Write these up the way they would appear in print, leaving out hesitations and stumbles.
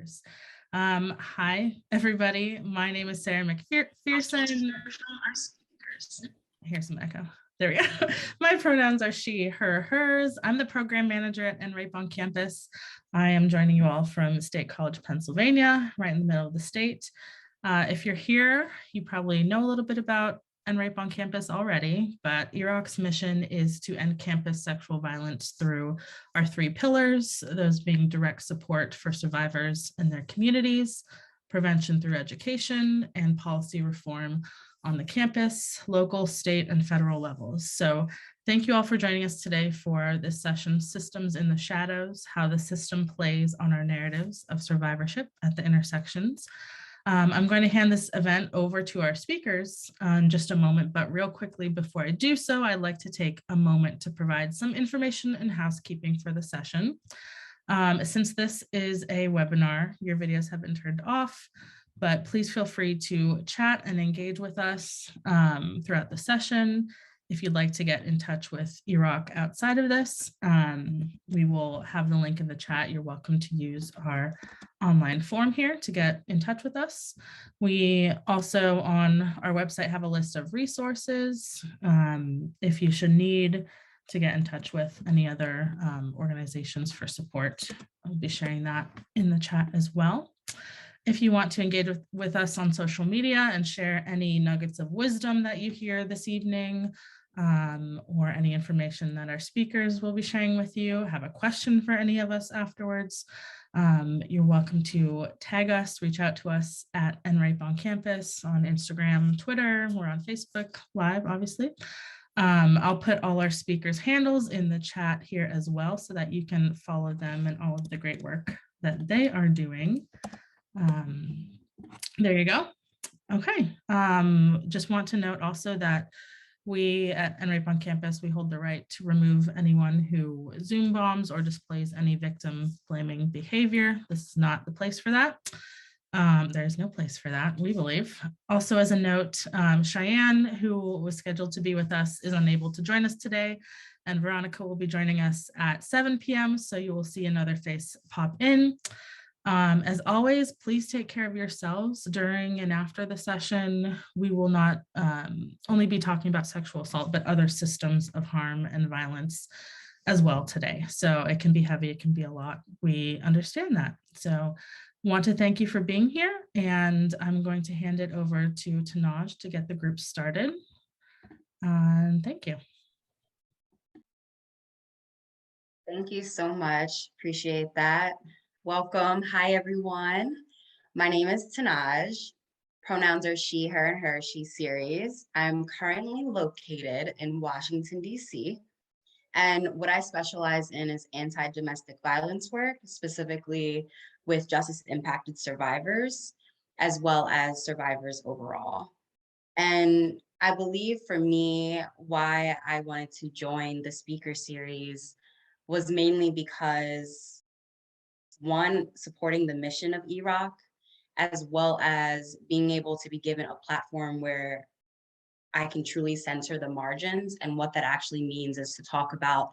speakers. Hi, everybody. My name is Sarah McPherson. I hear some echo. There we go. My pronouns are she, her, hers. I'm the program manager at NRAPE on campus. I am joining you all from State College, Pennsylvania, right in the middle of the state. If you're here, you probably know a little bit about NRAPE on campus already, but EROC's mission is to end campus sexual violence through our 3 pillars, those being direct support for survivors and their communities, prevention through education, and policy reform on the campus, local, state, and federal levels. So thank you all for joining us today for this session, Systems in the Shadows, How the System Plays on Our Narratives of Survivorship at the Intersections. I'm going to hand this event over to our speakers in just a moment, but real quickly before I do so, I'd like to take a moment to provide some information and housekeeping for the session. Since this is a webinar, your videos have been turned off, but please feel free to chat and engage with us throughout the session. If you'd like to get in touch with EROC outside of this, we will have the link in the chat. You're welcome to use our online form here to get in touch with us. We also on our website have a list of resources if you should need to get in touch with any other organizations for support. I'll be sharing that in the chat as well. If you want to engage with us on social media and share any nuggets of wisdom that you hear this evening, or any information that our speakers will be sharing with you, have a question for any of us afterwards, you're welcome to tag us, reach out to us at NRAPE on campus on Instagram, Twitter, we're on Facebook Live, obviously. I'll put all our speakers' handles in the chat here as well so that you can follow them and all of the great work that they are doing. There you go. Okay, just want to note also that we at NRAPE on campus, we hold the right to remove anyone who Zoom bombs or displays any victim blaming behavior. This is not the place for that. There's no place for that, we believe. Also, as a note, Cheyenne, who was scheduled to be with us, is unable to join us today, and Veronica will be joining us at 7 p.m. So you will see another face pop in. As always, please take care of yourselves during and after the session. We will not only be talking about sexual assault, but other systems of harm and violence as well today. So it can be heavy, it can be a lot. We understand that. So want to thank you for being here, and I'm going to hand it over to Tanaj to get the group started. Thank you. Thank you so much. Appreciate that. Welcome. Hi, everyone. My name is Tanaj. Pronouns are she, her, and her, she series. I'm currently located in Washington, D.C. And what I specialize in is anti-domestic violence work, specifically with justice-impacted survivors, as well as survivors overall. And I believe for me, why I wanted to join the speaker series was mainly because, one, supporting the mission of EROC, as well as being able to be given a platform where I can truly censor the margins. And what that actually means is to talk about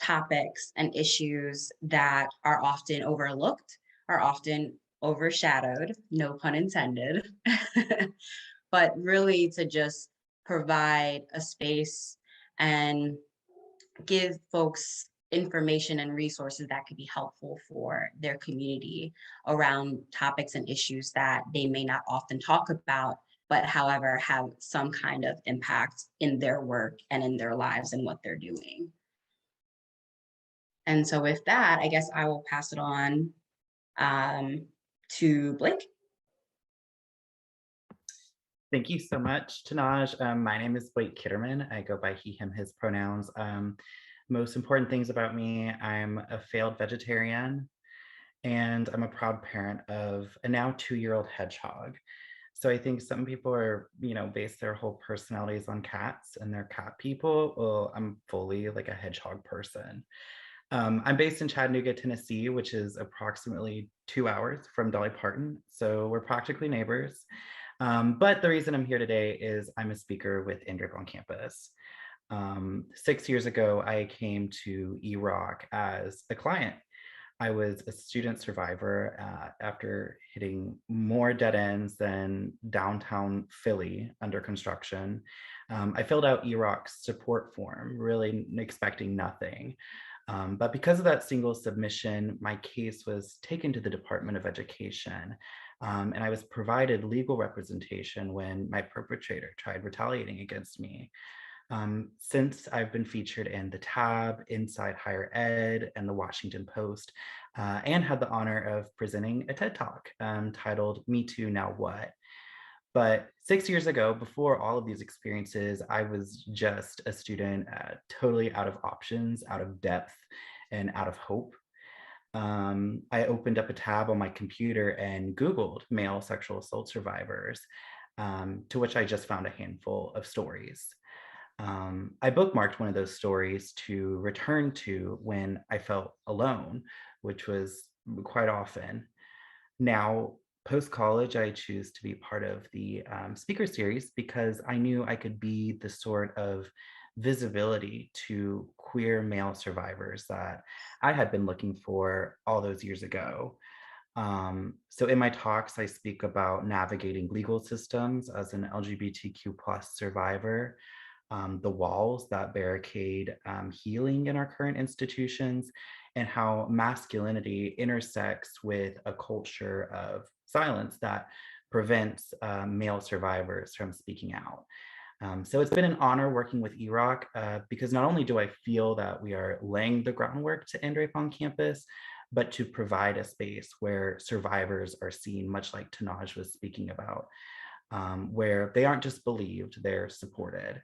topics and issues that are often overlooked, are often overshadowed, no pun intended, but really to just provide a space and give folks information and resources that could be helpful for their community around topics and issues that they may not often talk about, but however have some kind of impact in their work and in their lives and what they're doing. And so with that, I guess I will pass it on to Blake. Thank you so much, Tanaj. My name is Blake Kitterman. I go by he, him, his pronouns. Most important things about me, I'm a failed vegetarian, and I'm a proud parent of a now 2-year-old hedgehog. So I think some people are, base their whole personalities on cats and they're cat people. Well, I'm fully like a hedgehog person. I'm based in Chattanooga, Tennessee, which is approximately 2 hours from Dolly Parton. So we're practically neighbors. But the reason I'm here today is I'm a speaker with NRAPE on campus. 6 years ago, I came to EROC as a client. I was a student survivor after hitting more dead ends than downtown Philly under construction. I filled out EROC's support form, really expecting nothing. But because of that single submission, my case was taken to the Department of Education, and I was provided legal representation when my perpetrator tried retaliating against me. Since I've been featured in the Tab, Inside Higher Ed, and the Washington Post, and had the honor of presenting a TED Talk titled Me Too, Now What? But 6 years ago, before all of these experiences, I was just a student, totally out of options, out of depth, and out of hope. I opened up a tab on my computer and Googled male sexual assault survivors, to which I just found a handful of stories. I bookmarked one of those stories to return to when I felt alone, which was quite often. Now, post college, I choose to be part of the speaker series because I knew I could be the sort of visibility to queer male survivors that I had been looking for all those years ago. So in my talks, I speak about navigating legal systems as an LGBTQ plus survivor, the walls that barricade healing in our current institutions, and how masculinity intersects with a culture of silence that prevents male survivors from speaking out. So it's been an honor working with EROC because not only do I feel that we are laying the groundwork to end rape on campus, but to provide a space where survivors are seen, much like Tanaj was speaking about, where they aren't just believed, they're supported.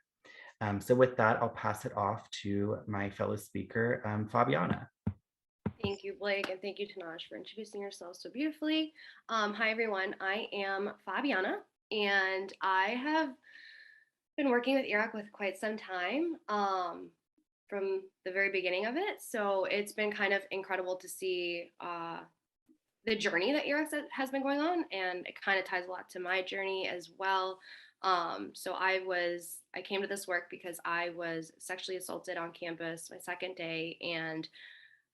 So with that, I'll pass it off to my fellow speaker, Fabiana. Thank you, Blake, and thank you, Tanaj, for introducing yourself so beautifully. Hi, everyone. I am Fabiana, and I have been working with EROC with quite some time from the very beginning of it. So it's been kind of incredible to see the journey that EROC has been going on, and it kind of ties a lot to my journey as well. So I came to this work because I was sexually assaulted on campus my second day, and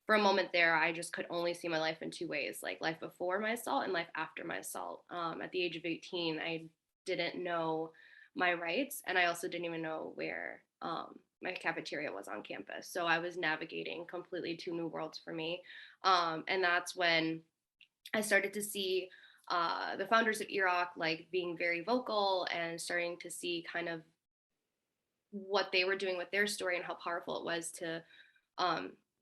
for a moment there, I just could only see my life in two ways, like life before my assault and life after my assault. At the age of 18, I didn't know my rights, and I also didn't even know where my cafeteria was on campus. So I was navigating completely two new worlds for me. And that's when I started to see the founders of EROC like being very vocal and starting to see kind of what they were doing with their story and how powerful it was to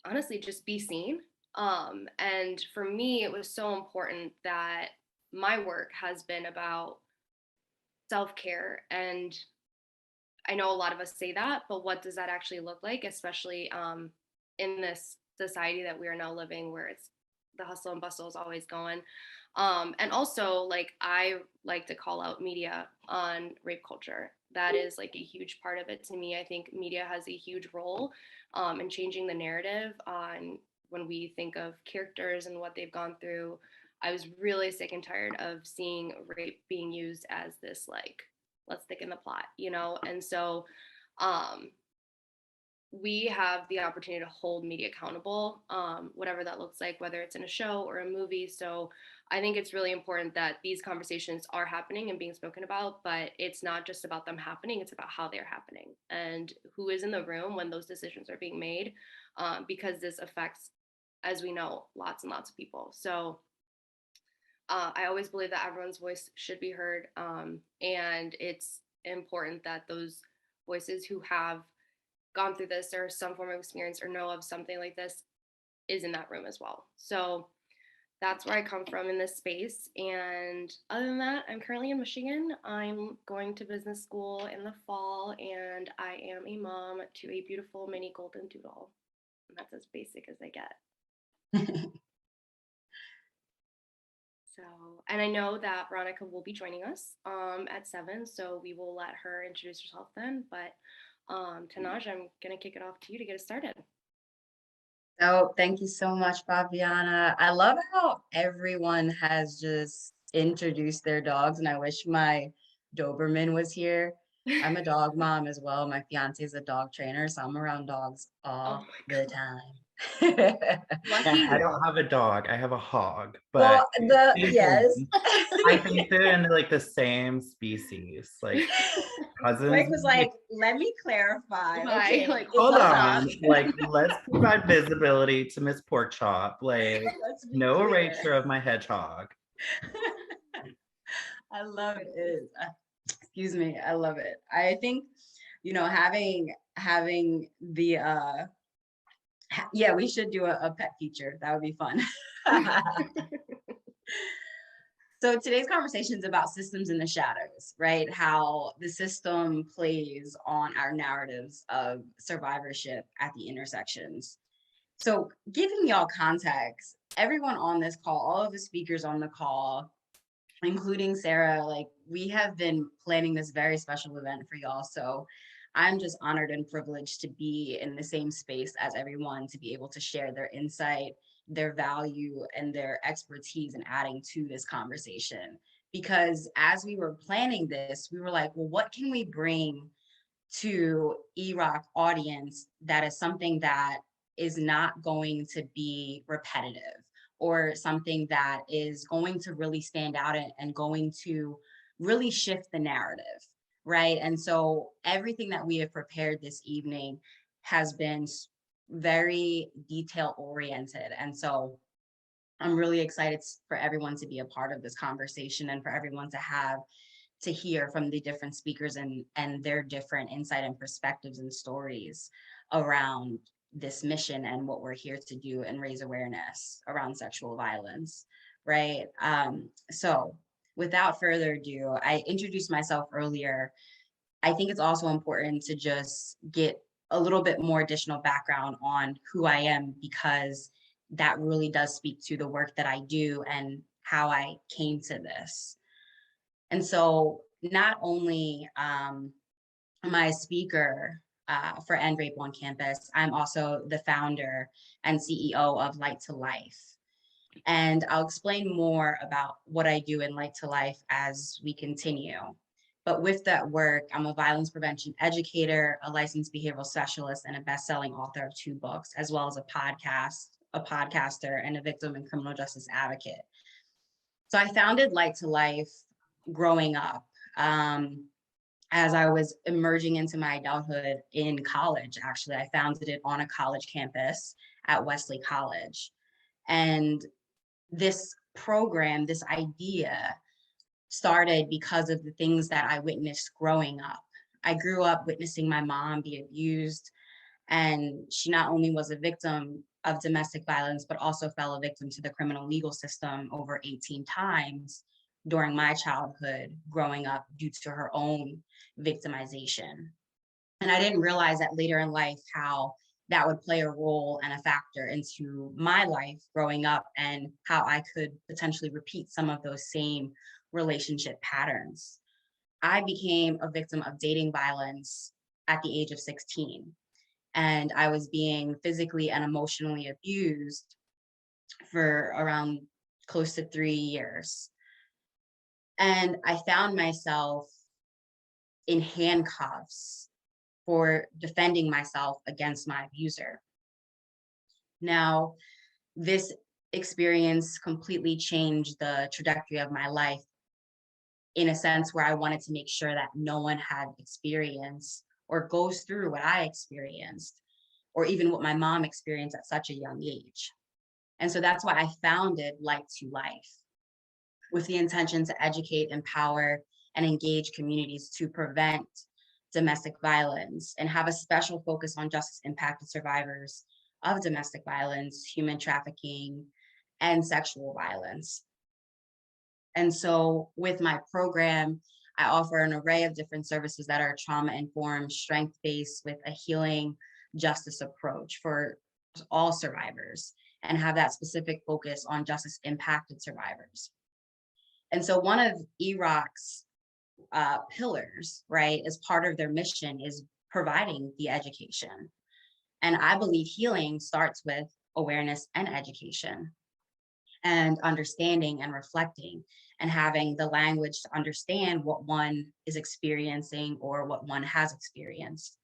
honestly just be seen. And for me, it was so important that my work has been about self-care. And I know a lot of us say that, but what does that actually look like, especially in this society that we are now living, where it's the hustle and bustle is always going. And also, like, I like to call out media on rape culture. That is like a huge part of it to me. I think media has a huge role in changing the narrative on when we think of characters and what they've gone through. I was really sick and tired of seeing rape being used as this, like, let's thicken the plot, you know? And so we have the opportunity to hold media accountable, whatever that looks like, whether it's in a show or a movie. So I think it's really important that these conversations are happening and being spoken about, but it's not just about them happening, it's about how they're happening and who is in the room when those decisions are being made, because this affects, as we know, lots and lots of people. So I always believe that everyone's voice should be heard, and it's important that those voices who have gone through this or some form of experience or know of something like this is in that room as well. So that's where I come from in this space. And other than that, I'm currently in Michigan. I'm going to business school in the fall, and I am a mom to a beautiful mini golden doodle. And that's as basic as I get. So, and I know that Veronica will be joining us at 7, so we will let her introduce herself then. But Tanaj, I'm going to kick it off to you to get us started. So thank you so much, Fabiana. I love how everyone has just introduced their dogs, and I wish my Doberman was here. I'm a dog mom as well. My fiance is a dog trainer, so I'm around dogs all Oh my the God. time. Lucky And I you. don't have a dog. I have a hog. Well, But yes. I think they're in like the same species, like cousins. Blake was like, let me clarify. Right, Okay, like, is Hold hold this- up. on, like let's provide visibility to Miss Pork Chop. Like let's be no clear. erasure of my hedgehog. I love it. Excuse me, I love it. I think, having the yeah, we should do a pet feature. That would be fun. So today's conversation is about systems in the shadows, right? How the system plays on our narratives of survivorship at the intersections. So giving y'all context, everyone on this call, all of the speakers on the call, including Sarah, like we have been planning this very special event for y'all. So I'm just honored and privileged to be in the same space as everyone, to be able to share their insight, their value, and their expertise in adding to this conversation. Because as we were planning this, we were like, well, what can we bring to EROC audience that is something that is not going to be repetitive, or something that is going to really stand out and going to really shift the narrative, right? And so everything that we have prepared this evening has been very detail oriented. And so I'm really excited for everyone to be a part of this conversation, and for everyone to hear from the different speakers and their different insight and perspectives and stories around this mission and what we're here to do and raise awareness around sexual violence, right? So without further ado, I introduced myself earlier. I think it's also important to just get a little bit more additional background on who I am, because that really does speak to the work that I do and how I came to this. And so not only am I a speaker for End Rape on Campus, I'm also the founder and CEO of Light to Life. And I'll explain more about what I do in Light to Life as we continue. But with that work, I'm a violence prevention educator, a licensed behavioral specialist, and a best-selling author of 2 books, as well as a podcaster, and a victim and criminal justice advocate. So I founded Light to Life growing up, as I was emerging into my adulthood in college. Actually, I founded it on a college campus at Wesley College. And this program, this idea, started because of the things that I witnessed growing up. I grew up witnessing my mom be abused, and she not only was a victim of domestic violence, but also fell a victim to the criminal legal system over 18 times during my childhood growing up due to her own victimization. And I didn't realize that later in life how that would play a role and a factor into my life growing up, and how I could potentially repeat some of those same relationship patterns. I became a victim of dating violence at the age of 16, and I was being physically and emotionally abused for around close to 3 years. And I found myself in handcuffs for defending myself against my abuser. Now, this experience completely changed the trajectory of my life, in a sense where I wanted to make sure that no one had experienced or goes through what I experienced, or even what my mom experienced at such a young age. And so that's why I founded Light to Life, with the intention to educate, empower, and engage communities to prevent domestic violence, and have a special focus on justice impacted survivors of domestic violence, human trafficking, and sexual violence. And so with my program, I offer an array of different services that are trauma-informed, strength-based, with a healing justice approach for all survivors, and have that specific focus on justice impacted survivors. And so one of EROC's pillars, right, as part of their mission, is providing the education. And I believe healing starts with awareness and education, and understanding and reflecting, and having the language to understand what one is experiencing or what one has experienced.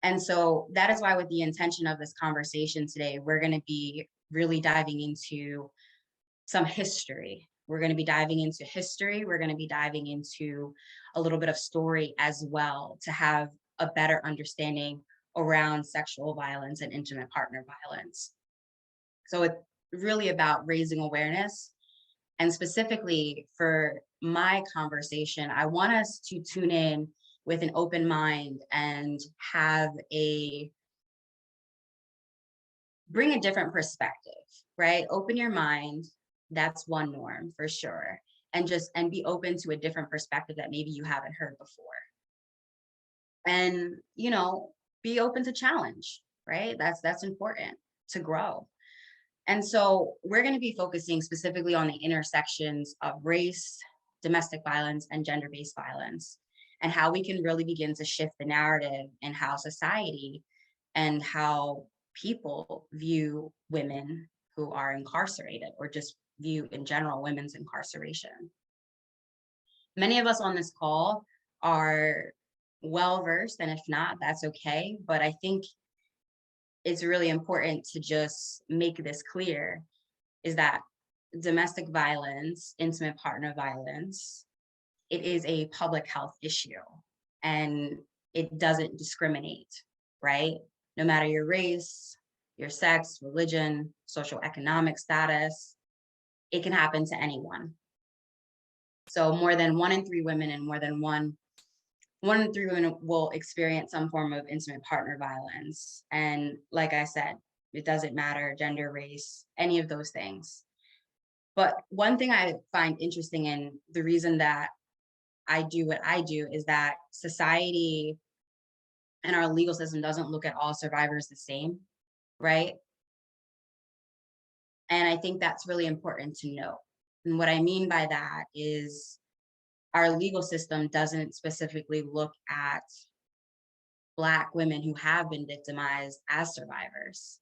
And so that is why, with the intention of this conversation today, we're going to be really diving into some history. We're going to be diving into history. We're going to be diving into a little bit of story as well, to have a better understanding around sexual violence and intimate partner violence. So it's really about raising awareness. And specifically for my conversation, I want us to tune in with an open mind and bring a different perspective, right? Open your mind. That's one norm for sure. And be open to a different perspective that maybe you haven't heard before. And, be open to challenge, right? That's important to grow. And so we're going to be focusing specifically on the intersections of race, domestic violence, and gender-based violence, and how we can really begin to shift the narrative in how society and how people view women who are incarcerated, or just view in general women's incarceration. Many of us on this call are well-versed, and if not, that's okay. But I think it's really important to just make this clear, is that domestic violence, intimate partner violence, it is a public health issue, and it doesn't discriminate, right? No matter your race, your sex, religion, socioeconomic status, it can happen to anyone. So more than 1 in 3 women and more than one in 3 women will experience some form of intimate partner violence. And like I said, it doesn't matter gender, race, any of those things. But one thing I find interesting, in the reason that I do what I do, is that society and our legal system doesn't look at all survivors the same, right? And I think that's really important to know. And what I mean by that is, our legal system doesn't specifically look at Black women who have been victimized as survivors,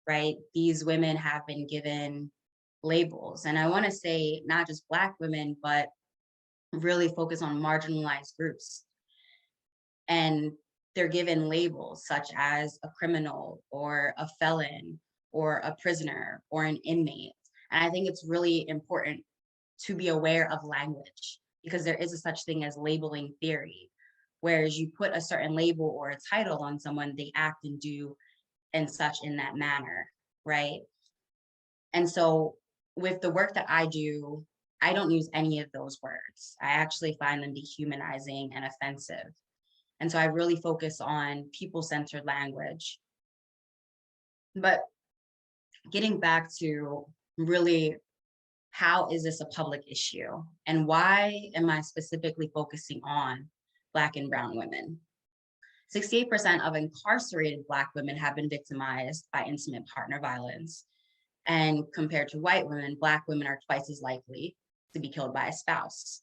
right? These women have been given labels. And I want to say not just Black women, but really focus on marginalized groups. And they're given labels such as a criminal or a felon or a prisoner or an inmate. And I think it's really important to be aware of language, because there is a such thing as labeling theory. Whereas you put a certain label or a title on someone, they act and do and such in that manner, right? And so with the work that I do, I don't use any of those words. I actually find them dehumanizing and offensive. And so I really focus on people-centered language. But getting back to really, how is this a public issue? And why am I specifically focusing on Black and brown women? 68% of incarcerated Black women have been victimized by intimate partner violence. And compared to white women, Black women are twice as likely to be killed by a spouse.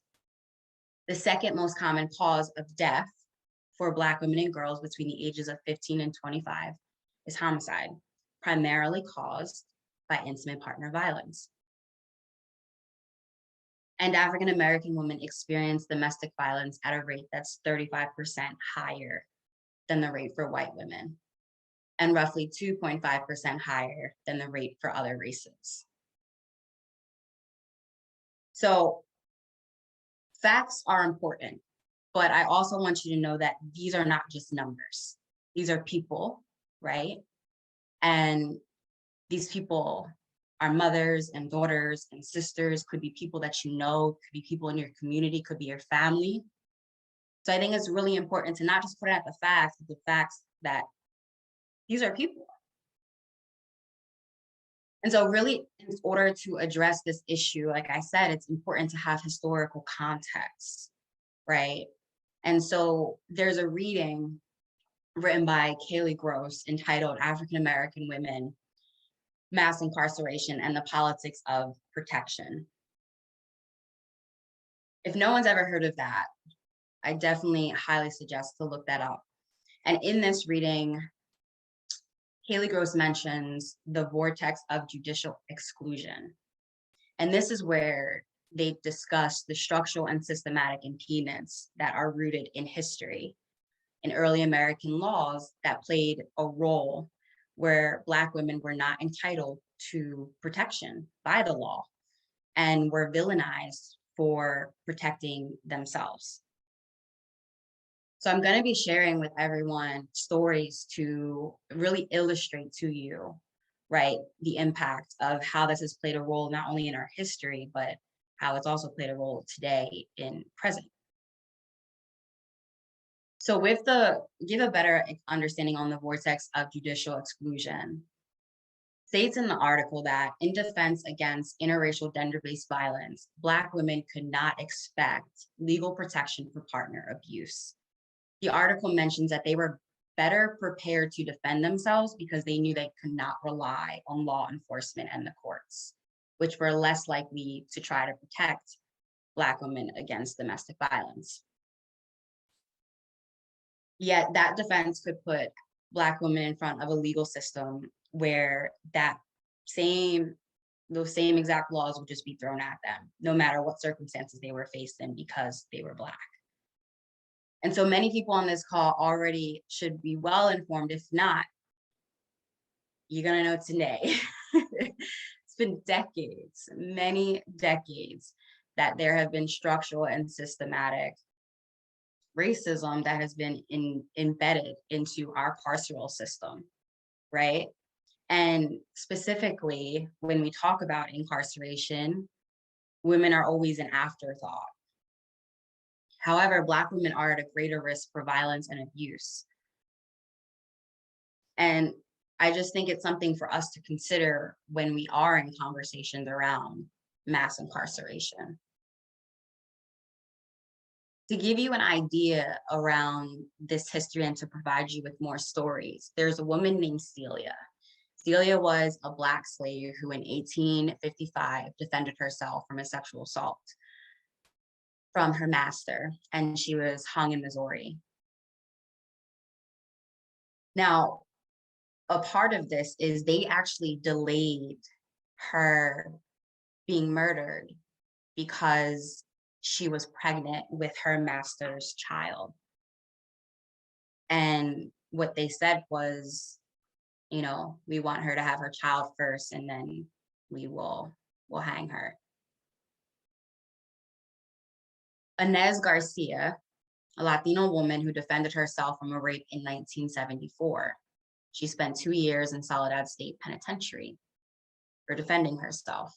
The second most common cause of death for Black women and girls between the ages of 15 and 25 is homicide, primarily caused by intimate partner violence. And African American women experience domestic violence at a rate that's 35% higher than the rate for white women, and roughly 2.5% higher than the rate for other races. So facts are important, but I also want you to know that these are not just numbers. These are people, right? And these people are mothers and daughters and sisters, could be people that you know, could be people in your community, could be your family. So I think it's really important to not just put out the facts, but the facts that these are people. And so really, in order to address this issue, like I said, it's important to have historical context, right? And so there's a reading written by Kaylee Gross entitled African American Women, Mass Incarceration and the Politics of Protection. If no one's ever heard of that, I definitely highly suggest to look that up. And in this reading, Kaylee Gross mentions the vortex of judicial exclusion. And this is where they discuss the structural and systematic impediments that are rooted in history in early American laws that played a role where Black women were not entitled to protection by the law and were villainized for protecting themselves. So I'm going to be sharing with everyone stories to really illustrate to you, right, the impact of how this has played a role not only in our history, but how it's also played a role today in present. So give a better understanding on the vortex of judicial exclusion, states in the article that in defense against interracial gender-based violence, Black women could not expect legal protection for partner abuse. The article mentions that they were better prepared to defend themselves because they knew they could not rely on law enforcement and the courts, which were less likely to try to protect Black women against domestic violence. Yet that defense could put Black women in front of a legal system where those same exact laws would just be thrown at them, no matter what circumstances they were faced in because they were Black. And so many people on this call already should be well informed. If not, you're gonna know today. It's been decades, many decades, that there have been structural and systematic racism that has been embedded into our carceral system, right? And specifically, when we talk about incarceration, women are always an afterthought. However, Black women are at a greater risk for violence and abuse. And I just think it's something for us to consider when we are in conversations around mass incarceration. To give you an idea around this history and to provide you with more stories, there's a woman named Celia. Celia was a Black slave who in 1855 defended herself from a sexual assault from her master, and she was hung in Missouri. Now, a part of this is they actually delayed her being murdered because she was pregnant with her master's child. And what they said was, you know, we want her to have her child first and then we'll hang her. Inez Garcia, a Latino woman who defended herself from a rape in 1974. She spent 2 years in Soledad State Penitentiary for defending herself.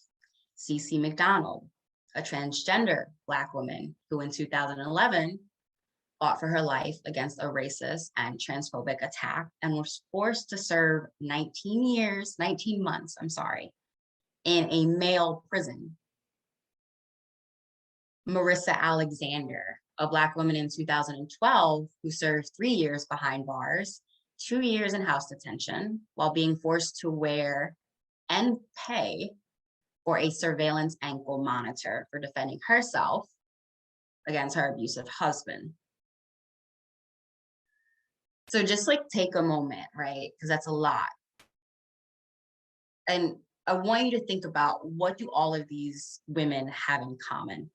Cece McDonald, a transgender Black woman who in 2011 fought for her life against a racist and transphobic attack and was forced to serve 19 months, in a male prison. Marissa Alexander, a Black woman in 2012 who served 3 years behind bars, 2 years in house detention, while being forced to wear and pay for a surveillance ankle monitor for defending herself against her abusive husband. So just like take a moment, right? Because that's a lot. And I want you to think about, what do all of these women have in common?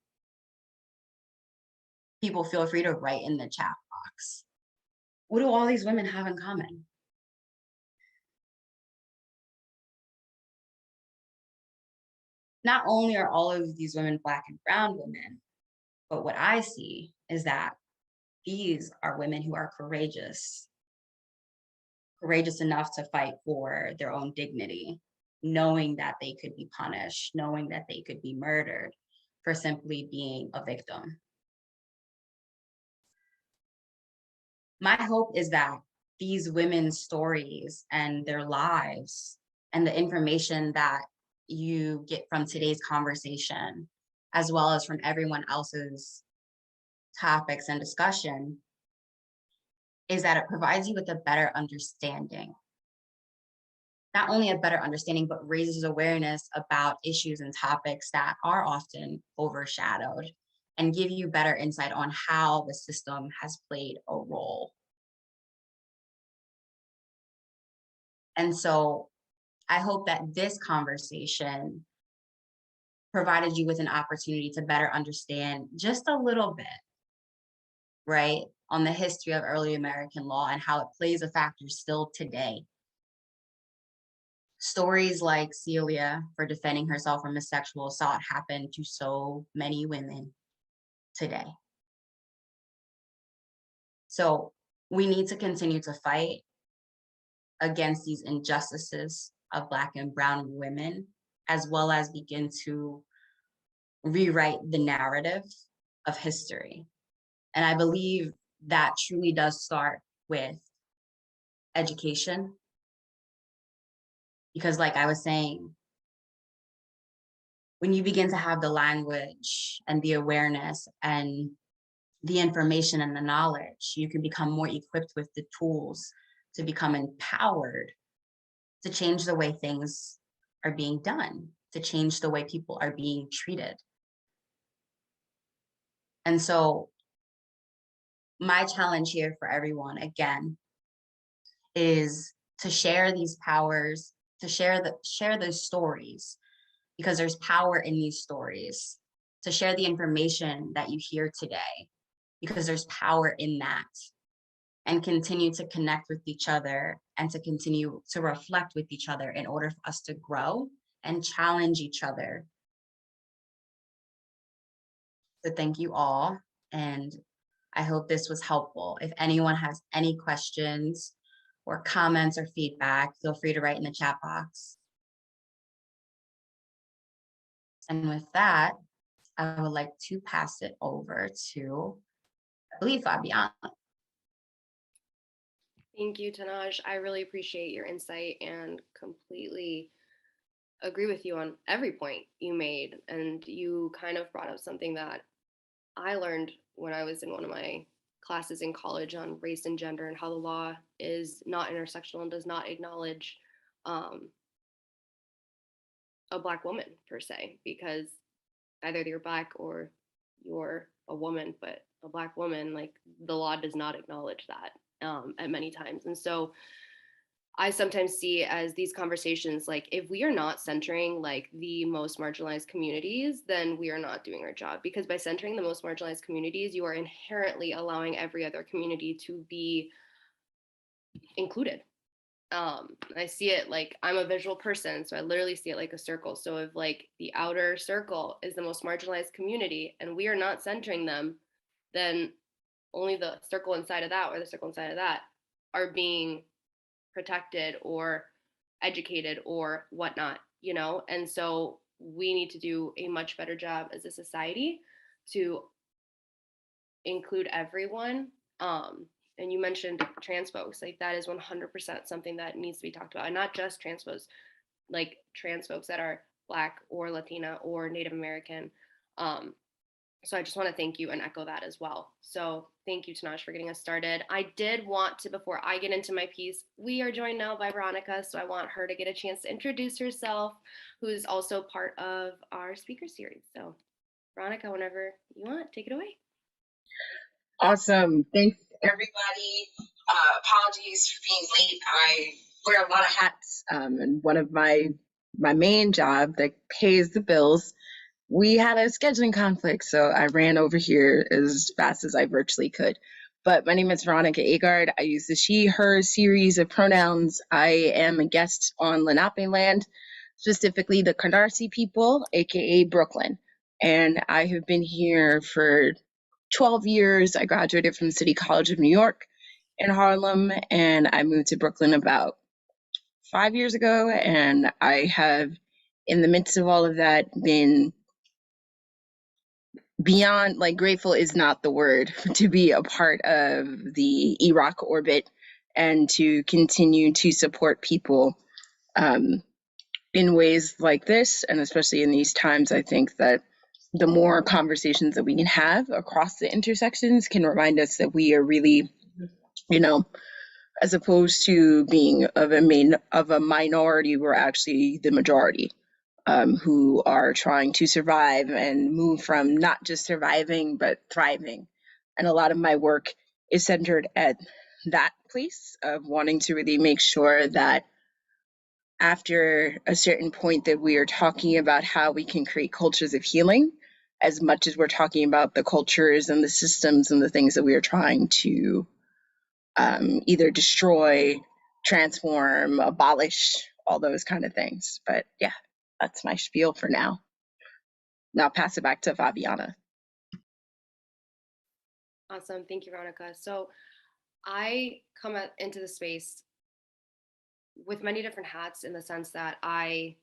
People, feel free to write in the chat box. What do all these women have in common? Not only are all of these women Black and brown women, but what I see is that these are women who are courageous enough to fight for their own dignity, knowing that they could be punished, knowing that they could be murdered for simply being a victim. My hope is that these women's stories and their lives and the information that you get from today's conversation, as well as from everyone else's topics and discussion, is that it provides you with a better understanding. Not only a better understanding, but raises awareness about issues and topics that are often overshadowed, and give you better insight on how the system has played a role. And so I hope that this conversation provided you with an opportunity to better understand just a little bit, right, on the history of early American law and how it plays a factor still today. Stories like Celia for defending herself from a sexual assault happen to so many women today. So we need to continue to fight against these injustices of Black and Brown women, as well as begin to rewrite the narrative of history. And I believe that truly does start with education. Because like I was saying, when you begin to have the language and the awareness and the information and the knowledge, you can become more equipped with the tools to become empowered to change the way things are being done, to change the way people are being treated. And so my challenge here for everyone, again, is to share these powers, to share those stories, because there's power in these stories, to share the information that you hear today, because there's power in that, and continue to connect with each other and to continue to reflect with each other in order for us to grow and challenge each other. So thank you all, and I hope this was helpful. If anyone has any questions or comments or feedback, feel free to write in the chat box. And with that, I would like to pass it over to, I believe, Fabiana. Thank you, Tanaj. I really appreciate your insight and completely agree with you on every point you made. And you kind of brought up something that I learned when I was in one of my classes in college on race and gender, and how the law is not intersectional and does not acknowledge a Black woman per se, because either you're Black or you're a woman, but a Black woman, like, the law does not acknowledge that at many times. And so I sometimes see as these conversations, like, if we are not centering like the most marginalized communities, then we are not doing our job, because by centering the most marginalized communities, you are inherently allowing every other community to be included. I see it like, I'm a visual person, so I literally see it like a circle. So if like the outer circle is the most marginalized community and we are not centering them, then only the circle inside of that or the circle inside of that are being protected or educated or whatnot, you know? And so we need to do a much better job as a society to include everyone. And you mentioned trans folks, like that is 100% something that needs to be talked about, and not just trans folks, like trans folks that are Black or Latina or Native American. So I just want to thank you and echo that as well. So thank you, Tanaj, for getting us started. I did want to, before I get into my piece, we are joined now by Veronica, so I want her to get a chance to introduce herself, who's also part of our speaker series. So Veronica, whenever you want, take it away. Awesome. Thanks, everybody. Apologies for being late. I wear a lot of hats, and one of my main job that pays the bills, we had a scheduling conflict, so I ran over here as fast as I virtually could. But my name is Veronica Agard. I use the she, her series of pronouns. I am a guest on Lenape land, specifically the Canarsie people, aka Brooklyn. And I have been here for 12 years. I graduated from City College of New York in Harlem, and I moved to Brooklyn about 5 years ago. And I have, in the midst of all of that, been beyond, like, grateful is not the word, to be a part of the EROC orbit and to continue to support people in ways like this. And especially in these times, I think that the more conversations that we can have across the intersections can remind us that we are really, you know, as opposed to being of a minority, we're actually the majority, who are trying to survive and move from not just surviving, but thriving. And a lot of my work is centered at that place of wanting to really make sure that after a certain point that we are talking about how we can create cultures of healing, as much as we're talking about the cultures and the systems and the things that we are trying to either destroy, transform, abolish, all those kind of things. But yeah, that's my spiel for now. Now I'll pass it back to Fabiana. Awesome. Thank you, Veronica. So I come into the space with many different hats, in the sense that I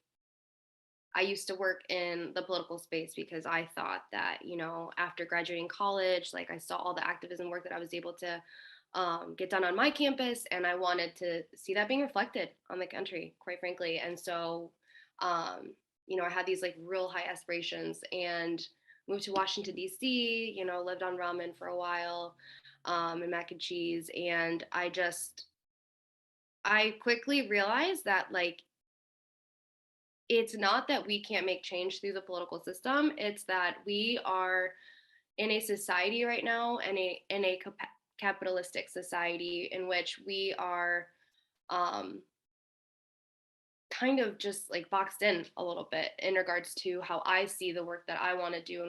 used to work in the political space because I thought that, you know, after graduating college, like I saw all the activism work that I was able to get done on my campus, and I wanted to see that being reflected on the country, quite frankly. And so, you know, I had these like real high aspirations and moved to Washington, D.C., you know, lived on ramen for a while and mac and cheese. And I quickly realized that like it's not that we can't make change through the political system. It's that we are in a society right now, and in a capitalistic society in which we are um, kind of just like boxed in a little bit in regards to how I see the work that I want to do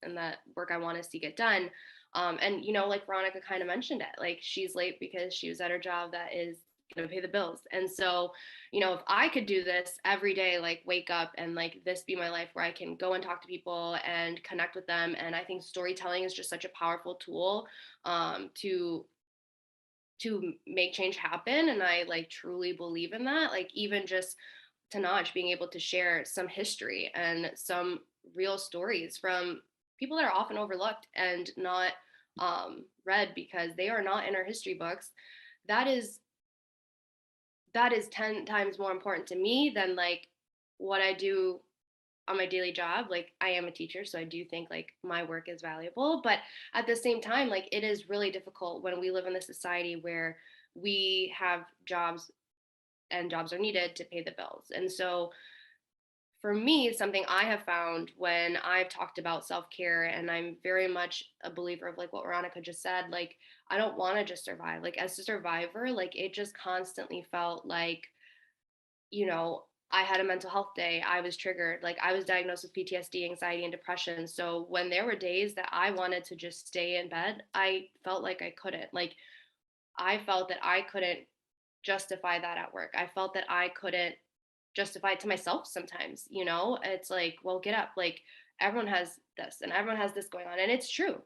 and that work I want to see get done. And you know, like Veronica kind of mentioned it, like she's late because she was at her job that is going to pay the bills. And so, you know, if I could do this every day, like wake up and like this be my life where I can go and talk to people and connect with them. And I think storytelling is just such a powerful tool to make change happen. And I like truly believe in that. Like even just Tanaj being able to share some history and some real stories from people that are often overlooked and not read because they are not in our history books. That is 10 times more important to me than like what I do on my daily job. Like I am a teacher, so I do think like my work is valuable, but at the same time, like it is really difficult when we live in a society where we have jobs and jobs are needed to pay the bills. And so for me, something I have found when I've talked about self-care, and I'm very much a believer of like what Veronica just said, like I don't want to just survive. Like as a survivor, like it just constantly felt like, you know, I had a mental health day, I was triggered, like I was diagnosed with PTSD, anxiety, and depression. So when there were days that I wanted to just stay in bed, I felt like I couldn't. Like I felt that I couldn't justify that at work. I felt that I couldn't justify it to myself sometimes, you know? It's like, well, get up. Like everyone has this and everyone has this going on. And it's true.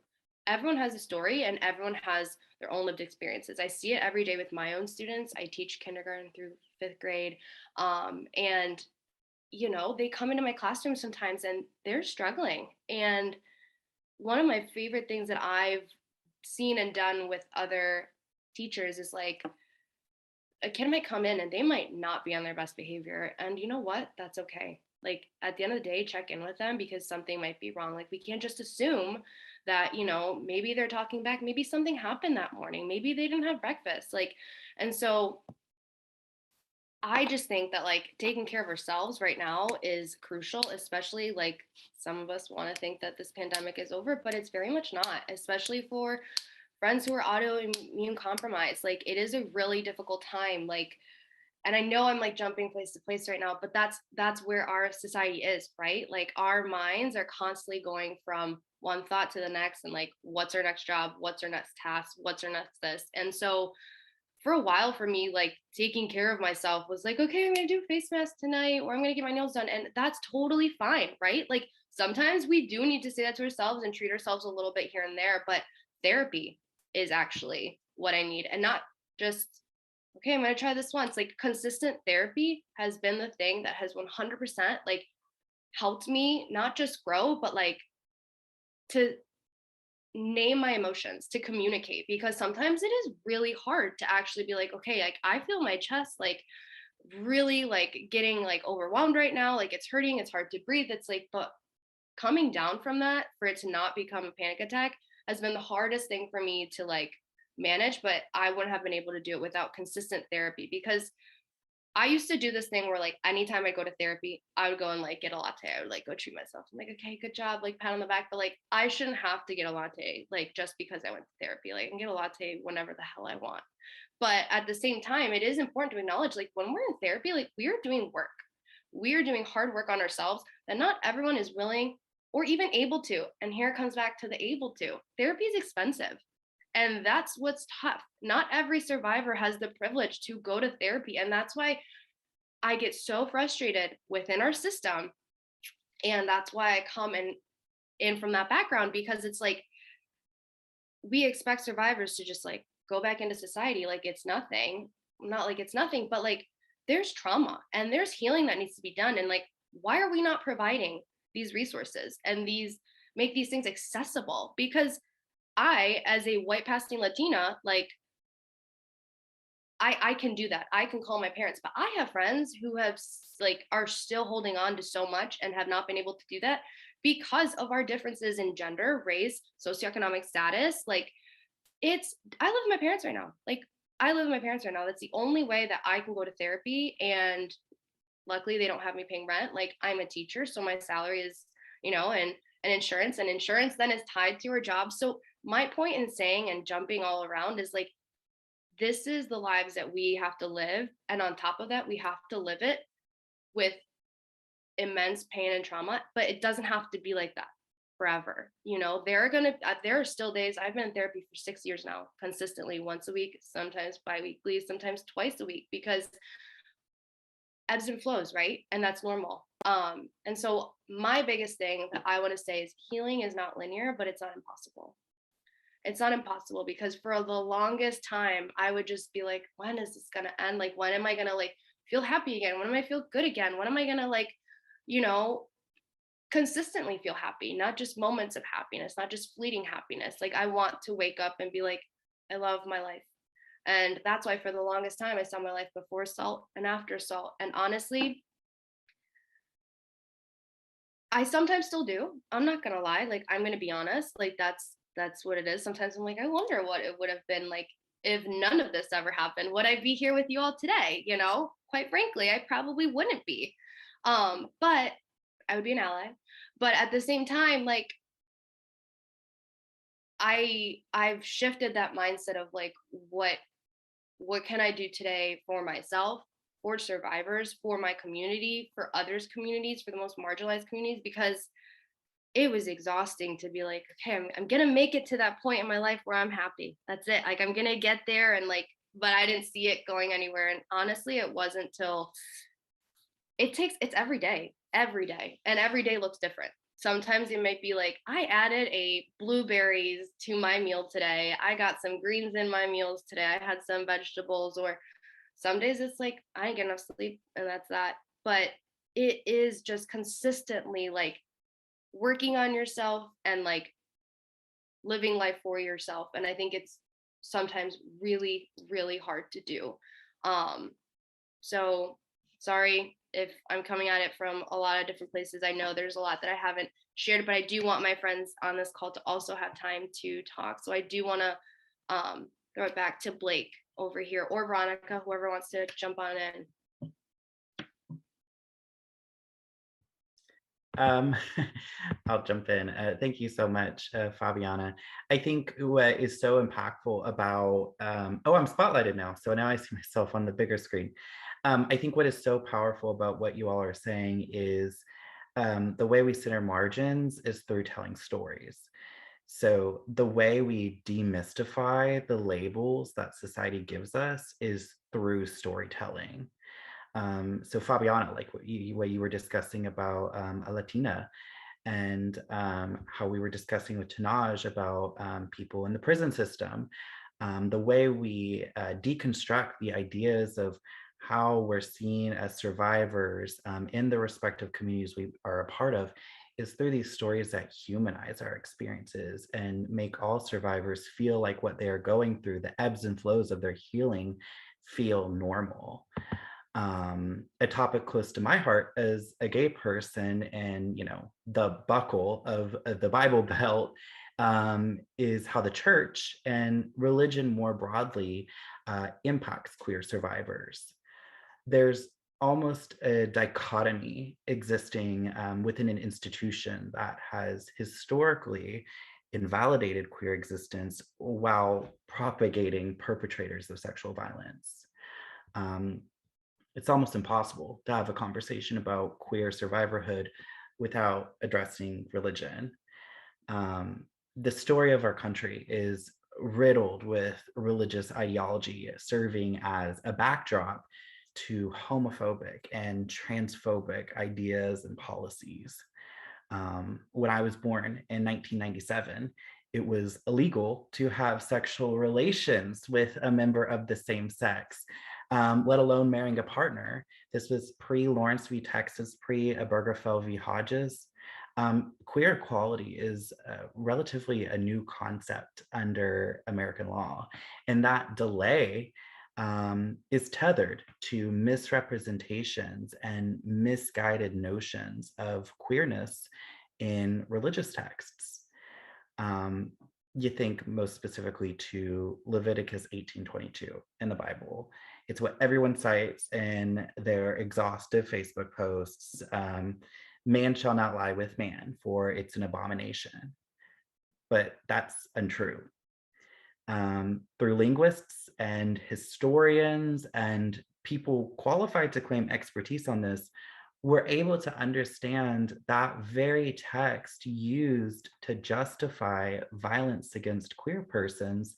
Everyone has a story and everyone has their own lived experiences. I see it every day with my own students. I teach kindergarten through 5th grade. And, you know, they come into my classroom sometimes and they're struggling. And one of my favorite things that I've seen and done with other teachers is like, a kid might come in and they might not be on their best behavior. And you know what? That's okay. Like at the end of the day, check in with them because something might be wrong. Like we can't just assume that, you know, maybe they're talking back, maybe something happened that morning, maybe they didn't have breakfast. Like, and so I just think that like taking care of ourselves right now is crucial, especially like some of us want to think that this pandemic is over, but it's very much not, especially for friends who are autoimmune compromised. Like it is a really difficult time. Like, and I know I'm like jumping place to place right now, but that's where our society is, right? Like our minds are constantly going from one thought to the next and like, what's our next job? What's our next task? What's our next this? And so for a while for me, like taking care of myself was like, okay, I'm gonna do a face mask tonight, or I'm gonna get my nails done. And that's totally fine, right? Like sometimes we do need to say that to ourselves and treat ourselves a little bit here and there, but therapy is actually what I need, and not just, okay, I'm gonna try this once. Like consistent therapy has been the thing that has 100% like helped me not just grow, but like to name my emotions, to communicate, because sometimes it is really hard to actually be like, okay, like I feel my chest like really like getting like overwhelmed right now, like it's hurting, it's hard to breathe. It's like, but coming down from that for it to not become a panic attack has been the hardest thing for me to like manage. But I wouldn't have been able to do it without consistent therapy, because I used to do this thing where like anytime I go to therapy, I would go and like get a latte. I would like go treat myself. I'm like, okay, good job, like pat on the back. But like I shouldn't have to get a latte like just because I went to therapy. Like I can get a latte whenever the hell I want. But at the same time, it is important to acknowledge like when we're in therapy, like we are doing work. We are doing hard work on ourselves that not everyone is willing or even able to. And here it comes back to the able to. Therapy is expensive. And that's what's tough. Not every survivor has the privilege to go to therapy. And that's why I get so frustrated within our system. And that's why I come in from that background, because it's like, we expect survivors to just like go back into society like it's nothing. Not like it's nothing, but like there's trauma and there's healing that needs to be done. And like, why are we not providing these resources and make these things accessible? Because I, as a white passing Latina, like I can do that. I can call my parents, but I have friends who have like are still holding on to so much and have not been able to do that because of our differences in gender, race, socioeconomic status. Like I live with my parents right now. Like I live with my parents right now. That's the only way that I can go to therapy. And luckily they don't have me paying rent. Like I'm a teacher, so my salary is, and insurance then is tied to her job. So my point in saying and jumping all around is like, this is the lives that we have to live. And on top of that, we have to live it with immense pain and trauma, but it doesn't have to be like that forever. There are still days. I've been in therapy for 6 years now, consistently, once a week, sometimes bi-weekly, sometimes twice a week, because ebbs and flows, right? And that's normal. And so my biggest thing that I want to say is healing is not linear, but it's not impossible. It's not impossible, because for the longest time, I would just be like, when is this going to end? Like, when am I going to like feel happy again? When am I feel good again? When am I going to like, consistently feel happy, not just moments of happiness, not just fleeting happiness. Like I want to wake up and be like, I love my life. And that's why for the longest time, I saw my life before assault and after assault. And honestly, I sometimes still do. I'm not going to lie. Like, I'm going to be honest. Like, that's what it is. Sometimes I'm like, I wonder what it would have been like if none of this ever happened. Would I be here with you all today? Quite frankly, I probably wouldn't be. But I would be an ally. But at the same time, like, I've shifted that mindset of like, what can I do today for myself, for survivors, for my community, for others' communities, for the most marginalized communities, because it was exhausting to be like, okay, I'm gonna make it to that point in my life where I'm happy. That's it. Like I'm gonna get there, and like, but I didn't see it going anywhere. And honestly, it wasn't till it's every day, and every day looks different. Sometimes it might be like, I added a blueberries to my meal today. I got some greens in my meals today. I had some vegetables. Or some days it's like, I didn't get enough sleep, and that's that. But it is just consistently like working on yourself and like living life for yourself. And I think it's sometimes really, really hard to do. So sorry if I'm coming at it from a lot of different places. I know there's a lot that I haven't shared, but I do want my friends on this call to also have time to talk. So I do want to throw it back to Blake over here, or Veronica, whoever wants to jump on in. I'll jump in. Thank you so much, Fabiana. I think what is so impactful about, I'm spotlighted now, so now I see myself on the bigger screen. I think what is so powerful about what you all are saying is the way we center margins is through telling stories. So the way we demystify the labels that society gives us is through storytelling. So Fabiana, like what you were discussing about a Latina, and how we were discussing with Tanaj about people in the prison system, the way we deconstruct the ideas of how we're seen as survivors in the respective communities we are a part of is through these stories that humanize our experiences and make all survivors feel like what they are going through, the ebbs and flows of their healing, feel normal. A topic close to my heart as a gay person, and the buckle of the Bible Belt is how the church and religion more broadly impacts queer survivors. There's almost a dichotomy existing within an institution that has historically invalidated queer existence while propagating perpetrators of sexual violence. It's almost impossible to have a conversation about queer survivorhood without addressing religion. The story of our country is riddled with religious ideology serving as a backdrop to homophobic and transphobic ideas and policies. When I was born in 1997, it was illegal to have sexual relations with a member of the same sex, let alone marrying a partner. This was pre-Lawrence v. Texas, pre-Obergefell v. Hodges. Queer equality is relatively a new concept under American law, and that delay is tethered to misrepresentations and misguided notions of queerness in religious texts. You think most specifically to Leviticus 18:22 in the Bible. It's what everyone cites in their exhaustive Facebook posts. Man shall not lie with man, for it's an abomination. But that's untrue. Through linguists and historians and people qualified to claim expertise on this, we're able to understand that very text used to justify violence against queer persons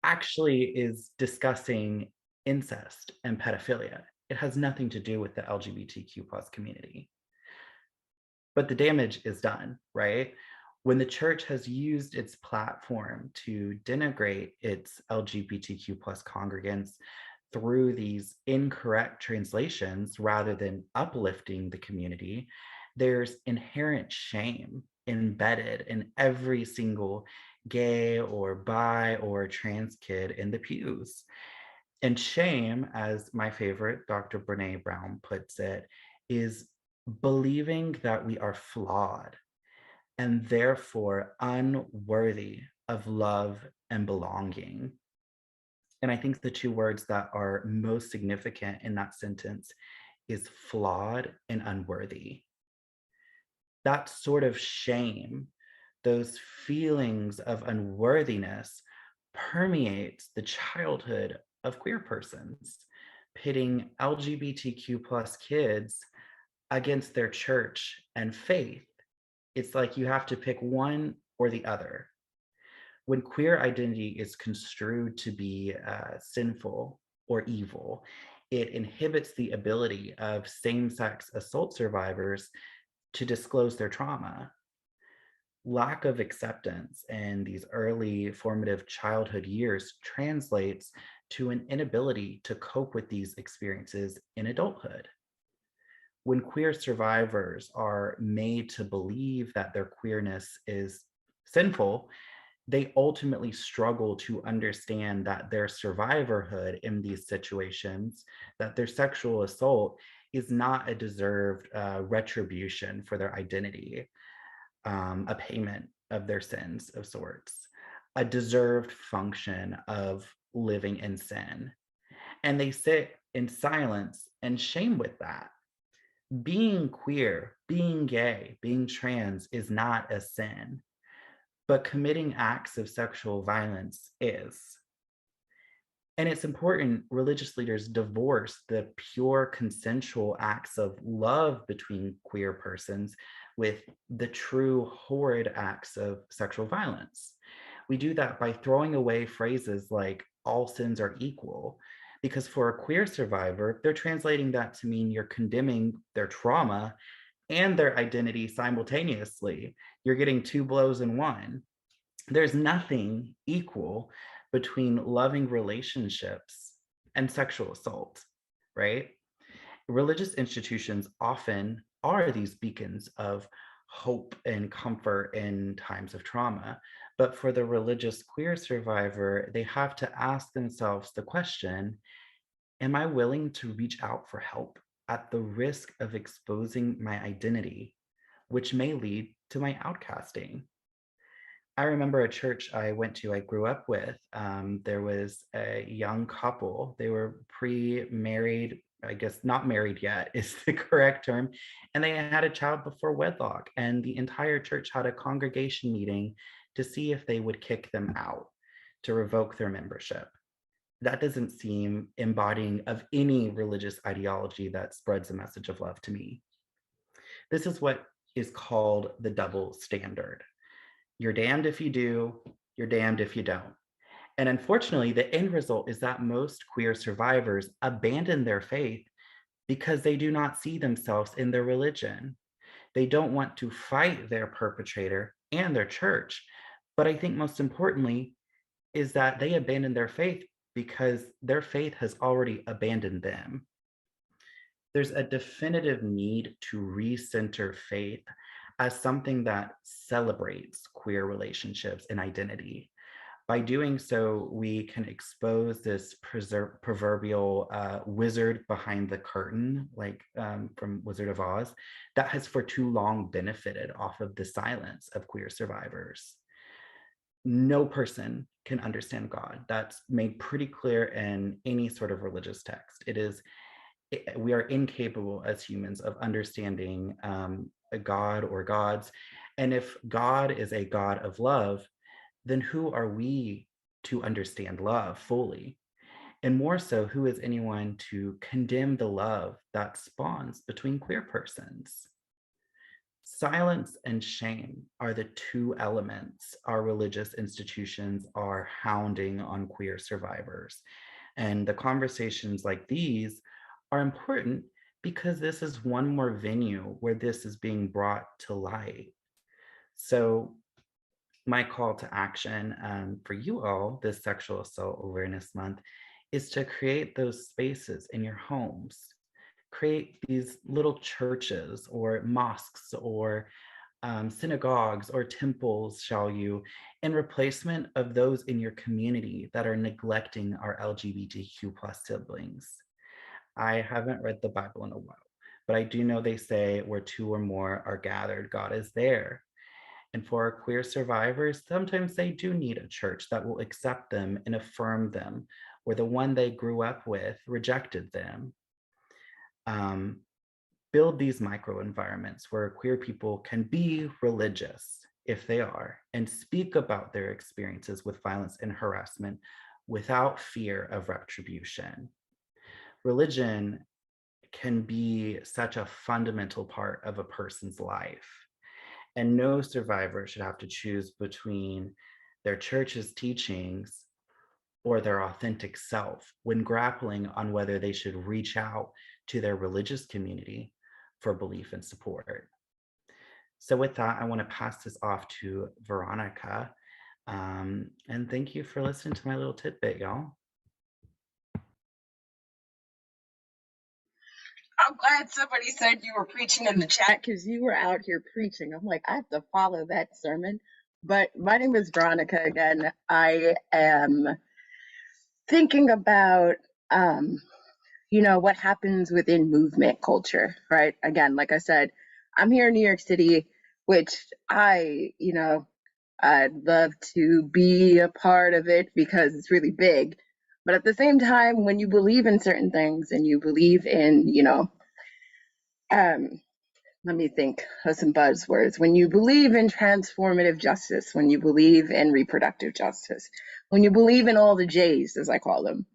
actually is discussing incest and pedophilia. It has nothing to do with the LGBTQ plus community. But the damage is done, right? When the church has used its platform to denigrate its LGBTQ plus congregants through these incorrect translations rather than uplifting the community, there's inherent shame embedded in every single gay or bi or trans kid in the pews. And shame, as my favorite Dr. Brene Brown puts it, is believing that we are flawed and therefore unworthy of love and belonging. And I think the two words that are most significant in that sentence is flawed and unworthy. That sort of shame, those feelings of unworthiness permeates the childhood of queer persons, pitting LGBTQ plus kids against their church and faith. It's like you have to pick one or the other. When queer identity is construed to be sinful or evil, it inhibits the ability of same-sex assault survivors to disclose their trauma. Lack of acceptance in these early formative childhood years translates to an inability to cope with these experiences in adulthood. When queer survivors are made to believe that their queerness is sinful, they ultimately struggle to understand that their survivorhood in these situations, that their sexual assault is not a deserved retribution for their identity, a payment of their sins of sorts, a deserved function of living in sin. And they sit in silence and shame with that. Being queer, being gay, being trans is not a sin, but committing acts of sexual violence is. And it's important religious leaders divorce the pure consensual acts of love between queer persons with the true horrid acts of sexual violence. We do that by throwing away phrases like all sins are equal, because for a queer survivor, they're translating that to mean you're condemning their trauma and their identity simultaneously. You're getting two blows in one. There's nothing equal between loving relationships and sexual assault, right? Religious institutions often are these beacons of hope and comfort in times of trauma. But for the religious queer survivor, they have to ask themselves the question, am I willing to reach out for help at the risk of exposing my identity, which may lead to my outcasting? I remember a church I went to, I grew up with, there was a young couple. They were pre-married, I guess not married yet is the correct term. And they had a child before wedlock. And the entire church had a congregation meeting to see if they would kick them out, to revoke their membership. That doesn't seem embodying of any religious ideology that spreads a message of love to me. This is what is called the double standard. You're damned if you do, you're damned if you don't. And unfortunately, the end result is that most queer survivors abandon their faith because they do not see themselves in their religion. They don't want to fight their perpetrator and their church. But I think most importantly is that they abandon their faith because their faith has already abandoned them. There's a definitive need to recenter faith as something that celebrates queer relationships and identity. By doing so, we can expose this proverbial wizard behind the curtain, like from Wizard of Oz, that has for too long benefited off of the silence of queer survivors. No person can understand God. That's made pretty clear in any sort of religious text. We are incapable as humans of understanding a God or gods. And if God is a God of love, then who are we to understand love fully? And more so, who is anyone to condemn the love that spawns between queer persons? Silence and shame are the two elements our religious institutions are hounding on queer survivors. And the conversations like these are important because this is one more venue where this is being brought to light. So my call to action for you all this Sexual Assault Awareness Month is to create those spaces in your homes. Create these little churches or mosques or synagogues or temples, shall you, in replacement of those in your community that are neglecting our LGBTQ plus siblings. I haven't read the Bible in a while, but I do know they say where two or more are gathered, God is there. And for our queer survivors, sometimes they do need a church that will accept them and affirm them, where the one they grew up with rejected them. Build these micro environments where queer people can be religious if they are, and speak about their experiences with violence and harassment without fear of retribution. Religion can be such a fundamental part of a person's life. And no survivor should have to choose between their church's teachings or their authentic self when grappling on whether they should reach out to their religious community for belief and support. So with that, I want to pass this off to Veronica. And thank you for listening to my little tidbit, y'all. I'm glad somebody said you were preaching in the chat because you were out here preaching. I'm like, I have to follow that sermon. But my name is Veronica again. I am thinking about, what happens within movement culture, right? Again, like I said, I'm here in New York City, which I'd love to be a part of it because it's really big. But at the same time, when you believe in certain things and you believe in, let me think of some buzzwords. When you believe in transformative justice, when you believe in reproductive justice, when you believe in all the J's, as I call them,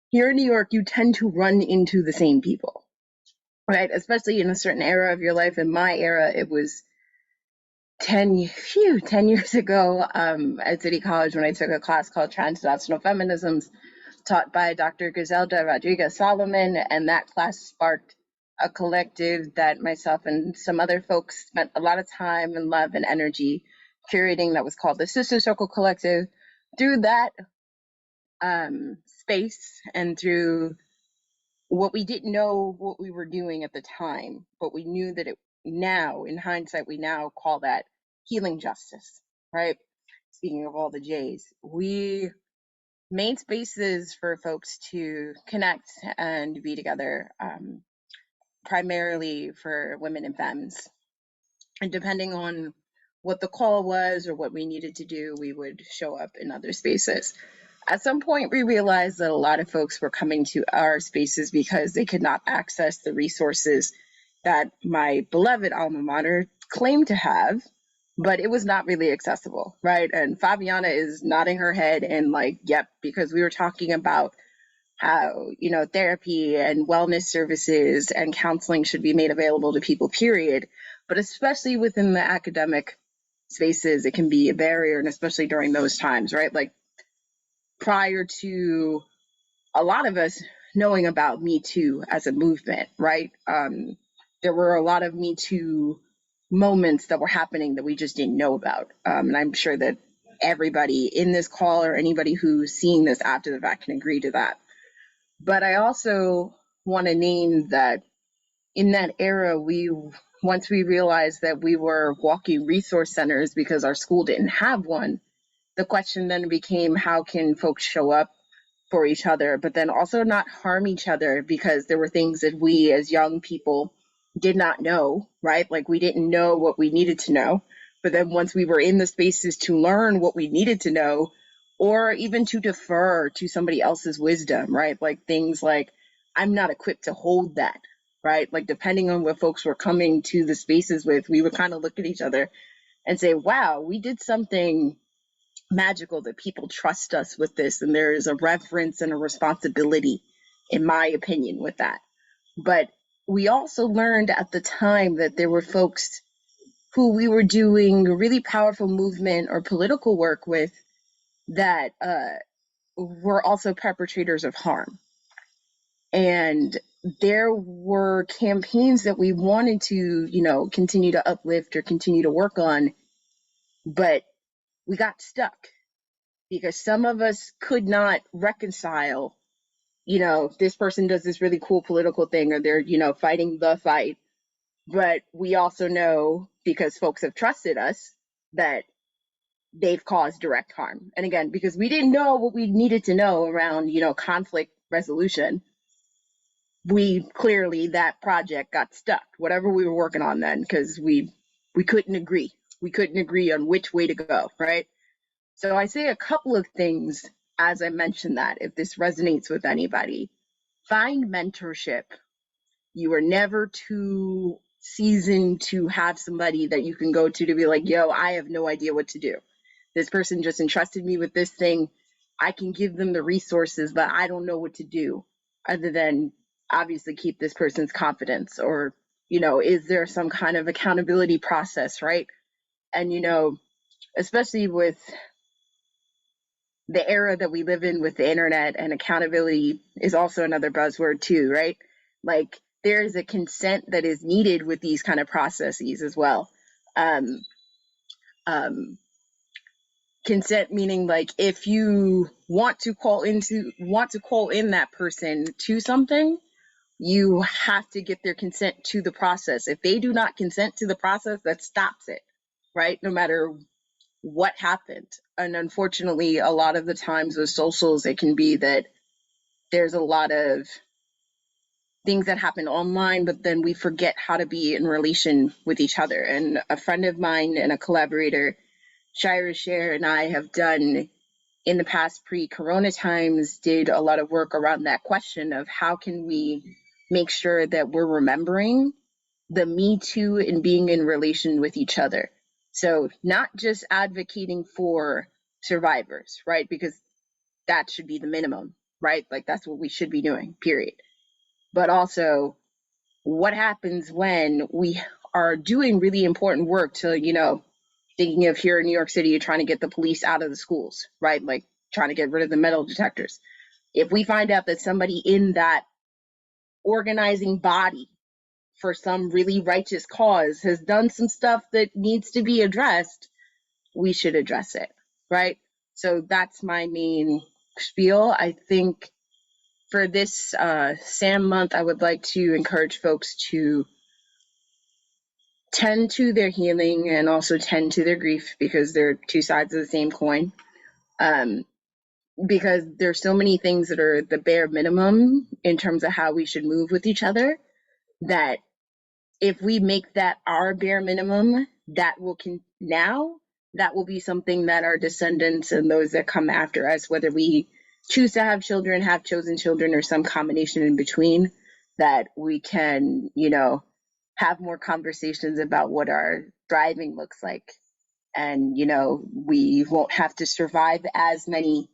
here in New York, you tend to run into the same people, right? Especially in a certain era of your life. In my era, it was 10 years ago at City College when I took a class called Transnational Feminisms, taught by Dr. Griselda Rodriguez Solomon, and that class sparked a collective that myself and some other folks spent a lot of time and love and energy curating that was called the Sister Circle Collective. Through that space and through what we didn't know what we were doing at the time, but we knew that it now, in hindsight, we now call that healing justice, right? Speaking of all the J's, we made spaces for folks to connect and be together, primarily for women and femmes. And depending on what the call was or what we needed to do, we would show up in other spaces. At some point, we realized that a lot of folks were coming to our spaces because they could not access the resources that my beloved alma mater claimed to have, but it was not really accessible, right? And Fabiana is nodding her head and like, yep, because we were talking about how, therapy and wellness services and counseling should be made available to people, period. but especially within the academic spaces, it can be a barrier, and especially during those times, right? Like prior to a lot of us knowing about Me Too as a movement, right? There were a lot of Me Too moments that were happening that we just didn't know about. And I'm sure that everybody in this call or anybody who's seeing this after the fact can agree to that. But I also want to name that in that era, once we realized that we were walking resource centers because our school didn't have one, the question then became, how can folks show up for each other, but then also not harm each other, because there were things that we as young people did not know, right? Like we didn't know what we needed to know. But then once we were in the spaces to learn what we needed to know, or even to defer to somebody else's wisdom, right? Like things like, I'm not equipped to hold that, right? Like depending on what folks were coming to the spaces with, we would kind of look at each other and say, wow, we did something magical, that people trust us with this, and there is a reverence and a responsibility, in my opinion, with that. But we also learned at the time that there were folks who we were doing really powerful movement or political work with that were also perpetrators of harm. And there were campaigns that we wanted to, continue to uplift or continue to work on, but we got stuck because some of us could not reconcile, this person does this really cool political thing, or they're, fighting the fight. But we also know, because folks have trusted us, that they've caused direct harm. And again, because we didn't know what we needed to know around, conflict resolution, that project got stuck, whatever we were working on then, because we couldn't agree. We couldn't agree on which way to go, right? So I say a couple of things as I mentioned that, if this resonates with anybody. Find mentorship. You are never too seasoned to have somebody that you can go to be like, yo, I have no idea what to do. This person just entrusted me with this thing. I can give them the resources, but I don't know what to do, other than obviously keep this person's confidence, or, is there some kind of accountability process, right? And, especially with the era that we live in with the internet, and accountability is also another buzzword too, right? Like there is a consent that is needed with these kind of processes as well. Consent meaning like if you want to call in that person to something, you have to get their consent to the process. If they do not consent to the process, that stops it, right? No matter what happened. And unfortunately, a lot of the times with socials, it can be that there's a lot of things that happen online, but then we forget how to be in relation with each other. And a friend of mine and a collaborator, Shira Sher, and I have done in the past pre-corona times, did a lot of work around that question of how can we make sure that we're remembering the Me Too and being in relation with each other. So not just advocating for survivors, right? Because that should be the minimum, right? Like that's what we should be doing, period. But also what happens when we are doing really important work to, thinking of here in New York City, you're trying to get the police out of the schools, right? Like trying to get rid of the metal detectors. If we find out that somebody in that organizing body for some really righteous cause has done some stuff that needs to be addressed, we should address it, right? So that's my main spiel. I think for this SAM month, I would like to encourage folks to tend to their healing and also tend to their grief, because they're two sides of the same coin. Because there's so many things that are the bare minimum in terms of how we should move with each other, that if we make that our bare minimum, that will be something that our descendants and those that come after us, whether we choose to have children, have chosen children, or some combination in between, that we can, have more conversations about what our thriving looks like. And, we won't have to survive as many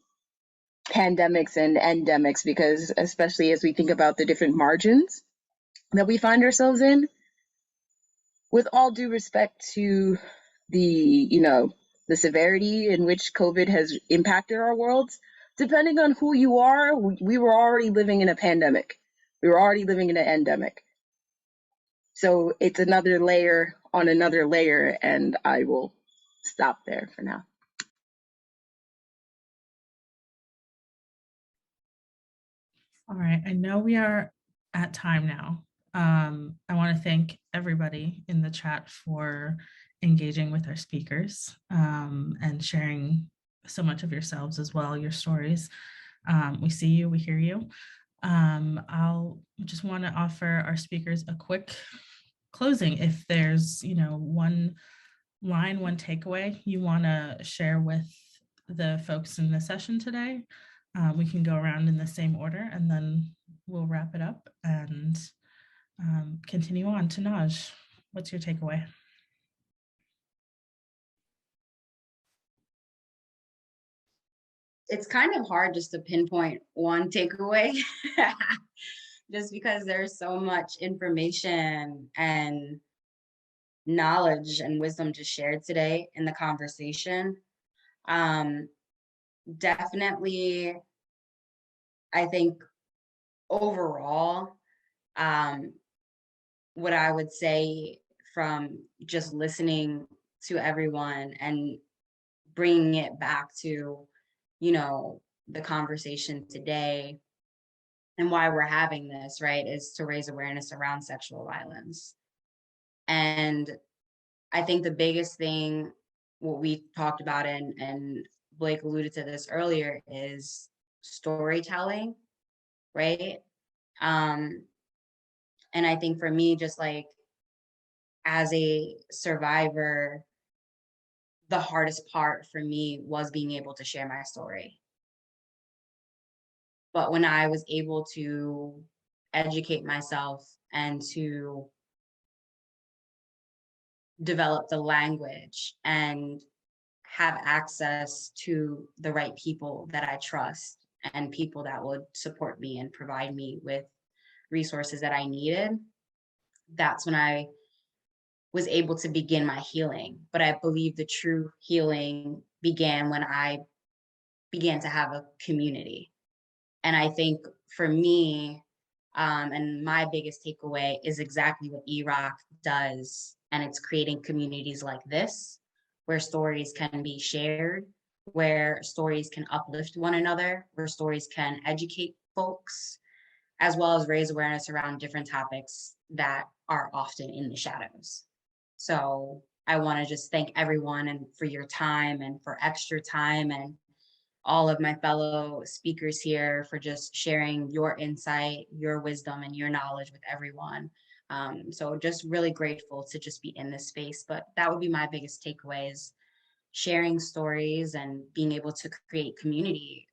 pandemics and endemics, because especially as we think about the different margins that we find ourselves in, with all due respect to the severity in which COVID has impacted our worlds, depending on who you are, we were already living in a pandemic. We were already living in an endemic. So it's another layer on another layer, and I will stop there for now. All right, I know we are at time now. I want to thank everybody in the chat for engaging with our speakers and sharing so much of yourselves as well, your stories. We see you, we hear you. I'll just want to offer our speakers a quick closing. If there's, one line, one takeaway you want to share with the folks in the session today, we can go around in the same order and then we'll wrap it up and continue on. Tanaj, what's your takeaway? It's kind of hard just to pinpoint one takeaway just because there's so much information and knowledge and wisdom just shared today in the conversation. Definitely, I think overall, what I would say from just listening to everyone and bringing it back to, the conversation today and why we're having this, right, is to raise awareness around sexual violence. And I think the biggest thing, what we talked about, and Blake alluded to this earlier, is storytelling, right? And I think for me, just like as a survivor, the hardest part for me was being able to share my story. But when I was able to educate myself and to develop the language and have access to the right people that I trust and people that would support me and provide me with resources that I needed, that's when I was able to begin my healing. But I believe the true healing began when I began to have a community. And I think for me, and my biggest takeaway is exactly what EROC does. And it's creating communities like this, where stories can be shared, where stories can uplift one another, where stories can educate folks, as well as raise awareness around different topics that are often in the shadows. So I want to just thank everyone and for your time and for extra time, and all of my fellow speakers here for just sharing your insight, your wisdom, and your knowledge with everyone. So just really grateful to just be in this space. But that would be my biggest takeaway, is sharing stories and being able to create community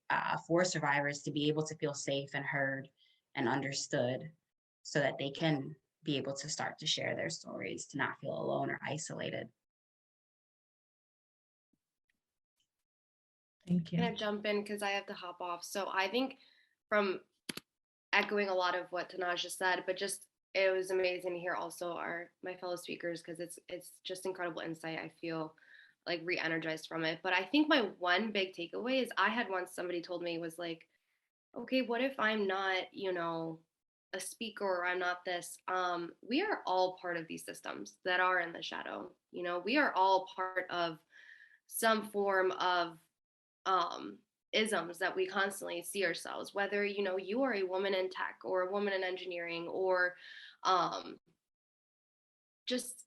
for survivors to be able to feel safe and heard and understood, so that they can be able to start to share their stories, to not feel alone or isolated. Thank you. Can I jump in because I have to hop off? So I think, from echoing a lot of what Tanaj just said, but just it was amazing to hear also my fellow speakers, because it's just incredible insight. I feel like re-energized from it. But I think my one big takeaway is, I had once somebody told me, was like, okay, what if I'm not, a speaker, or I'm not this? We are all part of these systems that are in the shadow. We are all part of some form of isms that we constantly see ourselves, whether you are a woman in tech, or a woman in engineering, or just,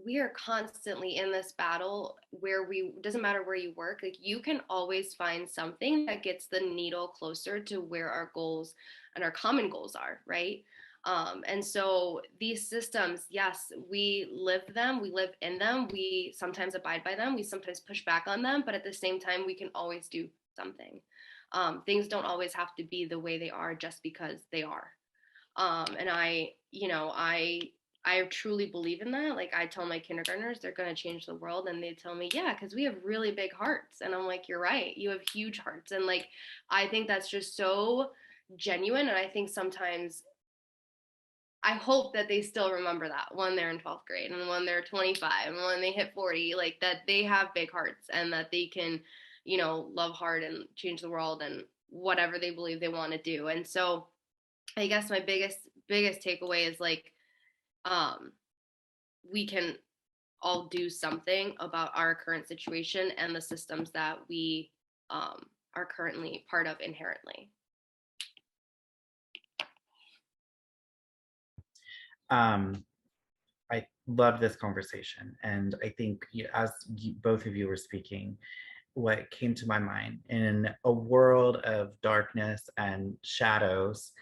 we are constantly in this battle where doesn't matter where you work, like, you can always find something that gets the needle closer to where our goals and our common goals are, right? And so these systems, yes, we live them, we live in them, we sometimes abide by them, we sometimes push back on them, but at the same time, we can always do something. Things don't always have to be the way they are just because they are. And I truly believe in that. Like, I tell my kindergartners they're going to change the world, and they tell me, yeah, because we have really big hearts. And I'm like, you're right, you have huge hearts. And like, I think that's just so genuine. And I think sometimes I hope that they still remember that when they're in 12th grade and when they're 25 and when they hit 40, like that they have big hearts and that they can, you know, love hard and change the world and whatever they believe they want to do. And so I guess my biggest takeaway is like, we can all do something about our current situation and the systems that we are currently part of inherently. I love this conversation, and I think as both of you were speaking, what came to my mind, in a world of darkness and shadows,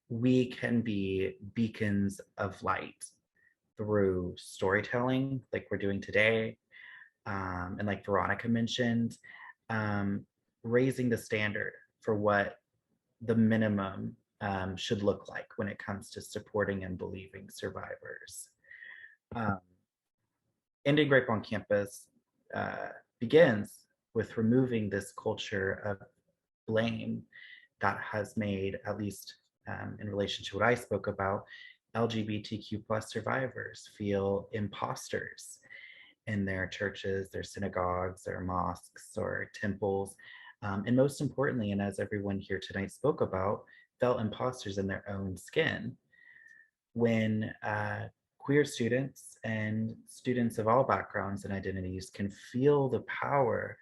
we can be beacons of light through storytelling like we're doing today, and like Veronica mentioned, raising the standard for what the minimum should look like when it comes to supporting and believing survivors. Ending Rape on Campus begins with removing this culture of blame that has made, at least in relation to what I spoke about, LGBTQ plus survivors feel imposters in their churches, their synagogues, their mosques, or temples. And most importantly, and as everyone here tonight spoke about, felt imposters in their own skin. When queer students and students of all backgrounds and identities can feel the power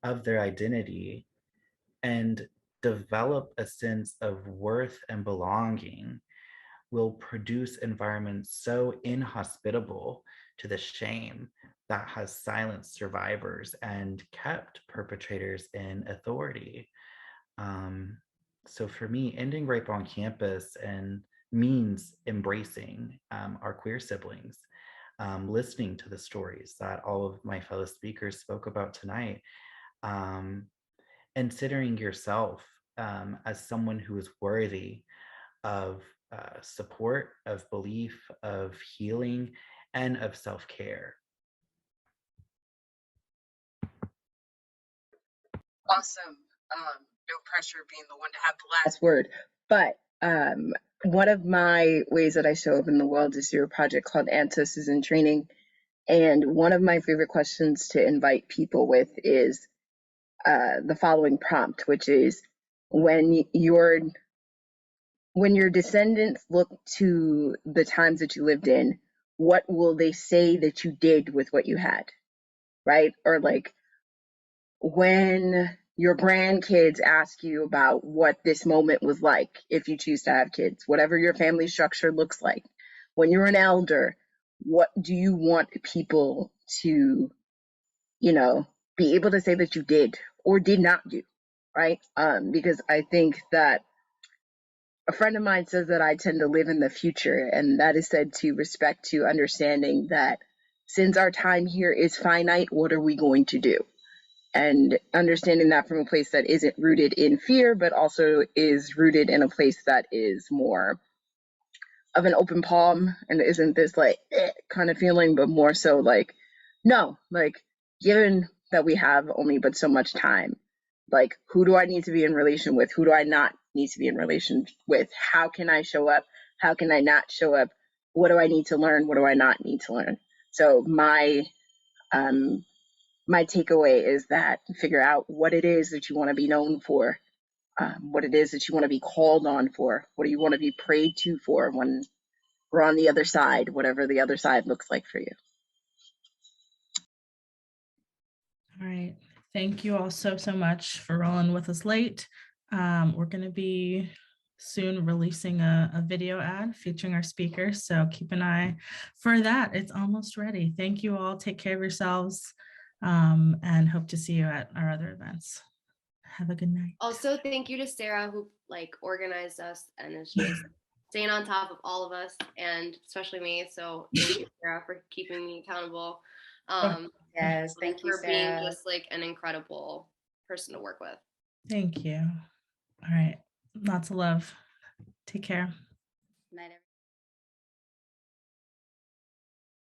of their identity and develop a sense of worth and belonging, will produce environments so inhospitable to the shame that has silenced survivors and kept perpetrators in authority. So for me, ending rape on campus and means embracing our queer siblings, listening to the stories that all of my fellow speakers spoke about tonight, and considering yourself as someone who is worthy of support, of belief, of healing, and of self-care. Awesome. No pressure being the one to have the last word. But one of my ways that I show up in the world is through a project called Ancestors in Training. And one of my favorite questions to invite people with is the following prompt, which is, when your descendants look to the times that you lived in, what will they say that you did with what you had, right? Or like, when your grandkids ask you about what this moment was like, if you choose to have kids, whatever your family structure looks like, when you're an elder, what do you want people to, be able to say that you did or did not do, right? Because I think that a friend of mine says that I tend to live in the future, and that is said to respect to understanding that since our time here is finite, what are we going to do? And understanding that from a place that isn't rooted in fear, but also is rooted in a place that is more of an open palm and isn't this like kind of feeling, but more so like, no, like, given that we have only but so much time, like, who do I need to be in relation with? Who do I not need to be in relation with? How can I show up? How can I not show up? What do I need to learn? What do I not need to learn? So my takeaway is that figure out what it is that you want to be known for, what it is that you want to be called on for, what do you want to be prayed to for when we're on the other side, whatever the other side looks like for you. All right. Thank you all so much for rolling with us late. We're going to be soon releasing a video ad featuring our speakers, so keep an eye for that. It's almost ready. Thank you all. Take care of yourselves, and hope to see you at our other events. Have a good night. Also, thank you to Sarah, who organized us and is just staying on top of all of us, and especially me. So thank you, Sarah, for keeping me accountable. Yes, thank you, for Sarah. being just an incredible person to work with. Thank you. All right. Lots of love. Take care. Night, everyone.